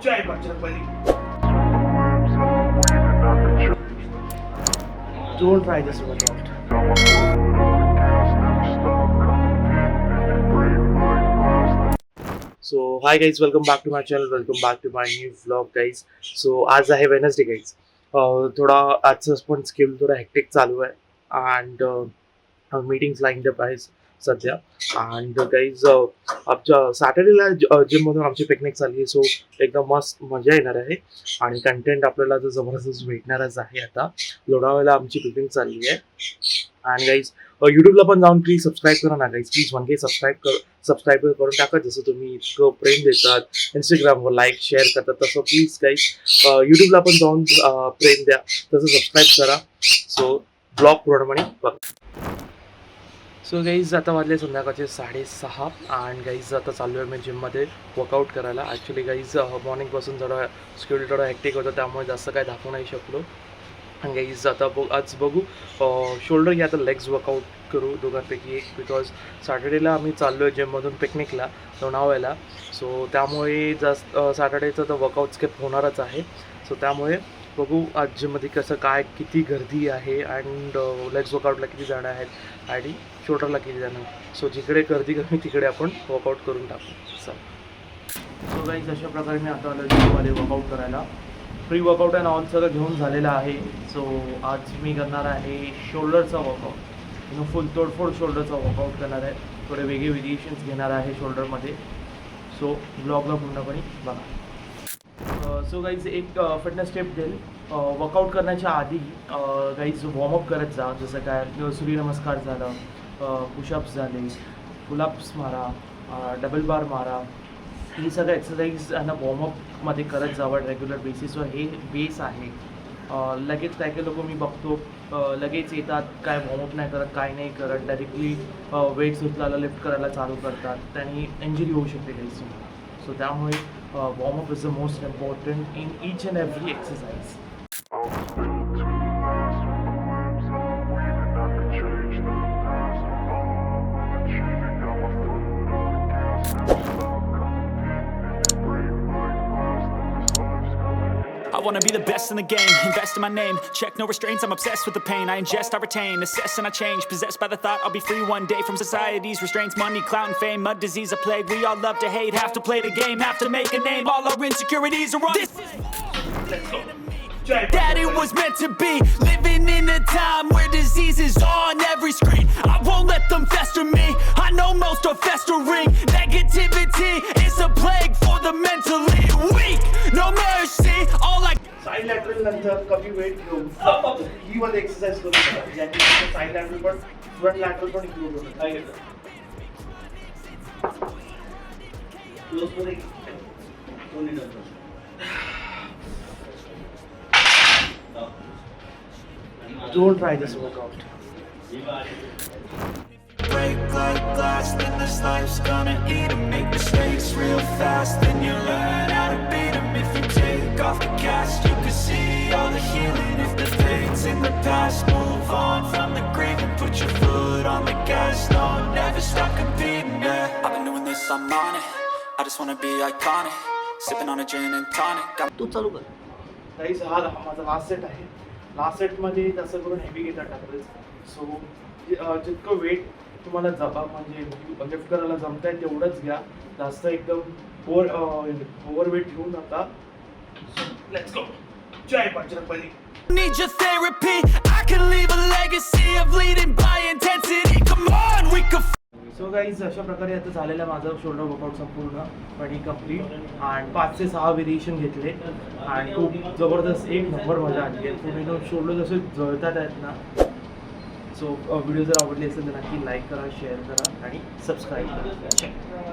Jai Bajrangbali. Don't try this workout. So hi guys, welcome back to my channel. Welcome back to my new vlog guys. So आज आहे Wednesday guys. थोडा आजचा पण schedule थोडा hectic चालू आहे and meetings line up आहे सध्या. अँड गाईज आमच्या सॅटर्डेला जिममधून आमची पिकनिक चालली आहे. सो एकदम मस्त मजा येणार आहे आणि कंटेंट आपल्याला तर जबरदस्त भेटणारच आहे. आता लोणावळ्याला आमची पिकनिक चालली आहे. अँड गाईज यूट्यूबला पण जाऊन प्लीज सबस्क्राईब करा ना गाईज. प्लीज 1K सबस्क्राईब करून टाका. जसं तुम्ही इतकं प्रेम देतात, इंस्टाग्रामवर लाईक शेअर करतात, तसं प्लीज गाईज यूट्यूबला पण जाऊन प्रेम द्या, तसं सबस्क्राईब करा. सो ब्लॉग पूर्णपणे बघा. सो गाईज आता वाजले संध्याकाळचे 6:30 अँड गाईज आता चालू आहे मी जिममध्ये वर्कआउट करायला. ॲक्च्युली गाईज मॉर्निंगपासून जरा शेड्यूल थोडा हॅक्टिक होतं, त्यामुळे जास्त काय दाखवू नाही शकलो. आणि गाईज आता आज बघू शोल्डर या तर लेग्स वर्कआउट करू दोघांपैकी एक, बिकॉज सॅटर्डेला आम्ही चाललो आहे जिममधून पिकनिकला लोणावळ्याला. सो त्यामुळे जास्त सॅटर्डेचं तर वर्कआउट स्किप होणारच आहे. सो त्यामुळे बघू आज जिममध्ये कसं काय किती गर्दी आहे अँड लेग्स वर्कआउटला किती जणं आहेत आणि शोल्डरला किती जणं. सो जिकडे गर्दी कमी तिकडे आपण वर्कआउट करून टाकू. सो गाईज अशा प्रकारे मी आता आलो जिममध्ये वर्कआउट करायला. प्री वर्कआउट अँड ऑल सगळं घेऊन झालेलं आहे. सो आज मी करणार आहे शोल्डरचा वर्कआउट. फुल तोडफोड शोल्डरचा वर्कआउट करणार आहे. थोडे वेगळे व्हेरिएशन्स घेणार आहे शोल्डरमध्ये. सो ब्लॉगला पूर्णपणे बघा. सो गाईज एक फिटनेस टिप देईल. वर्कआउट करण्याच्या आधी गाईज वॉर्मअप करत जा. जसं काय सूर्यनमस्कार झालं, पुशअप्स झाले, पुलअप्स मारा, डबल बार मारा. ही सगळं एक्सरसाइज यांना वॉर्मअपमध्ये करत जावं रेग्युलर बेसिसवर. हे बेस आहे. लगेच काय काय लोक मी बघतो लगेच येतात, काय वॉर्मअप नाही करत, काय नाही करत, डायरेक्टली वेट्स उचलायला लिफ्ट करायला चालू करतात. त्यांनी इंजुरी होऊ शकते गाईज. सो त्यामुळे warm up is the most important in each and every exercise. I wanna be the best in the game, invest in my name, check no restraints, I'm obsessed with the pain, I ingest, I retain, assess and I change, possessed by the thought I'll be free one day from society's restraints, money, clout and fame, a disease, a plague, we all love to hate, have to play the game, have to make a name, all our insecurities are on this. That it was meant to be, living in a time where disease is on every screen, I won't let them fester me, I know most are festering, negativity is a plague for the mentally weak, no mercy, all I side lateral नंतर कमी weight घेऊन ही मध्ये exercise करू शकता, ज्याने side lateral पण front lateral पण improve होतं. काय घेतं क्लोज मध्ये दोन्ही नंतर Don't try this workout. break like glass, then this life's gonna eat 'em. Make mistakes real fast, then you learn how to beat 'em. If you take off the cast, you can see all the healing. If the pain's in the past, move on from the grave and put your foot on the gas. No, never stop competing, yeah. I've been doing this, I'm on it. I just wanna be iconic, sipping on a gin and tonic. तू चालू कर. Guys हा माझा last set आहे. Last सेटमध्ये तसं करून heavy घेतात टाकायचं. सो जितकं वेट तुम्हाला म्हणजे लिफ्ट करायला जमत आहे तेवढंच घ्या. जास्त एकदम ओव्हर वेट घेऊ नका. Let's go. जय Bajrangbali. Need your therapy, I can leave a legacy of leading by intensity. Come on, we can. So guys अशा प्रकारे आता झालेलं आहे माझं शोल्डर वर्कआउट संपूर्ण बॉडी कंप्लीट आणि 5 ते 6 व्हेरिएशन घेतले आणि खूप जबरदस्त एक नंबर मजा आली आहे. तुम्ही शोल्डर जसे जळतात आहेत ना. सो व्हिडिओ जर आवडली असेल तर नक्की लाईक करा, शेअर करा आणि सबस्क्राईब करा.